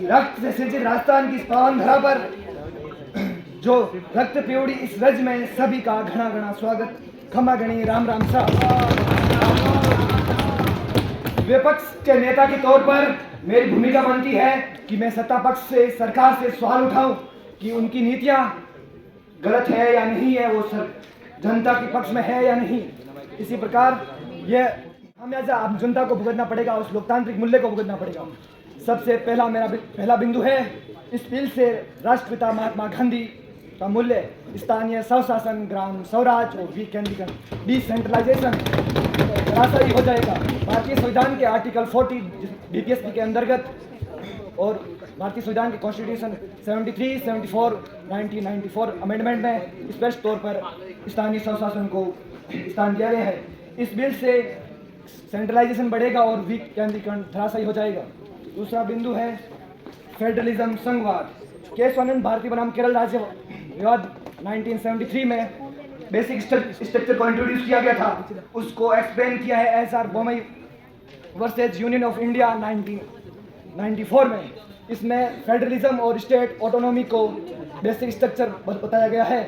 कि रक्त से सिंचित राजस्थान की इस पावन धरा पर जो रक्त प्योड़ी इस रज में सभी का घना घना स्वागत। खमा गणी राम राम सा। विपक्ष के नेता के तौर पर मेरी भूमिका बनती है कि मैं सत्ता पक्ष से, सरकार से सवाल उठाऊं कि उनकी नीतियां गलत है या नहीं है, वो जनता के पक्ष में है या नहीं। इसी प्रकार ये खामियाजा आम जनता को भुगतना पड़ेगा, उस लोकतांत्रिक मूल्य को भुगतना पड़ेगा। सबसे पहला मेरा पहला बिंदु है, इस बिल से राष्ट्रपिता महात्मा गांधी का मूल्य स्थानीय स्वशासन, ग्राम स्वराज और विकेंद्रीकरण, डिसेंट्रलाइजेशन धराशायी हो जाएगा। भारतीय संविधान के आर्टिकल 40 बीपीएसपी के अंतर्गत और भारतीय संविधान के कॉन्स्टिट्यूशन 73, 74, 1994 अमेंडमेंट में स्पष्ट तौर पर स्थानीय स्वशासन को स्थान दिया गया है। इस बिल से सेंट्रलाइजेशन बढ़ेगा और विकेंद्रीकरण धराशायी हो जाएगा। दूसरा बिंदु है फेडरलिज्म, संघवाद। केशवानंद भारतीय बनाम केरल राज्य विवाद 1973 में बेसिक स्ट्रक्चर को इंट्रोड्यूस किया गया था, उसको एक्सप्लेन किया है S R Bommai versus union of India 1994 में। इसमें फेडरलिज्म और स्टेट ऑटोनॉमी को बेसिक स्ट्रक्चर बताया गया है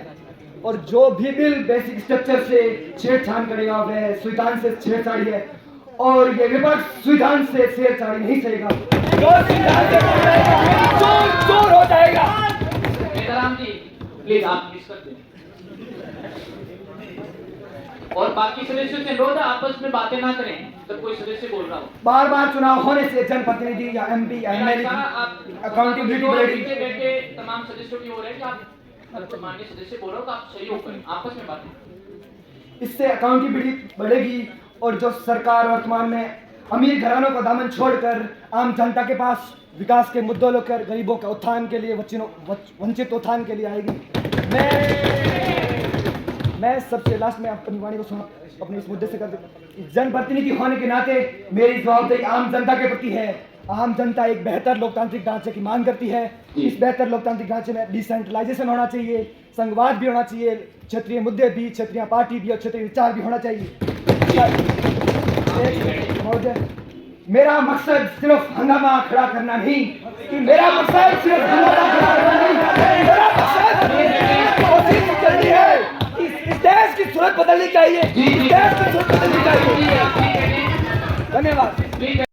और जो भी बिल बेसिक स्ट्रक्चर से छेड़छाड़ करेगा वह संविधान से छेड़छाड़ी है और ये विपक्ष संविधान से छेड़छाड़ी नहीं करेगा, चोर हो जाएगा। नेताराम जी प्लीज आप मिस कर दें और बाकी सदस्यों से अनुरोध है आपस में बातें ना करें जब कोई सदस्य बोल रहा हो। बार बार चुनाव होने से जनप्रतिनिधि या एमपी या एमएलए अकाउंटेबिलिटी बढ़ेगी। बैठे तमाम सदस्यों की ओर है कि आप माननीय सदस्य बोल रहे हो तो आप सहयोग करें, आपस में बातें। इससे अकाउंटेबिलिटी बढ़ेगी और जो सरकार वर्तमान में अमीर घरानों का दामन छोड़कर आम जनता के पास विकास के मुद्दों लेकर गरीबों के उत्थान के लिए, वंचित उत्थान के लिए आएगी। मैं सबसे लास्ट में अपनी वाणी को अपने इस मुद्दे से कर जनप्रतिनिधि होने के नाते मेरी जवाबदेही आम जनता के प्रति है। आम जनता एक बेहतर लोकतांत्रिक ढांचे की मांग करती है। इस बेहतर लोकतांत्रिक ढांचे में डिसेंट्रलाइजेशन होना चाहिए, संघवाद भी होना चाहिए, क्षेत्रीय मुद्दे भी, क्षेत्रीय पार्टी भी और क्षेत्रीय विचार भी होना चाहिए। मेरा मकसद सिर्फ हंगामा खड़ा करना नहीं, कि मेरा मकसद सिर्फ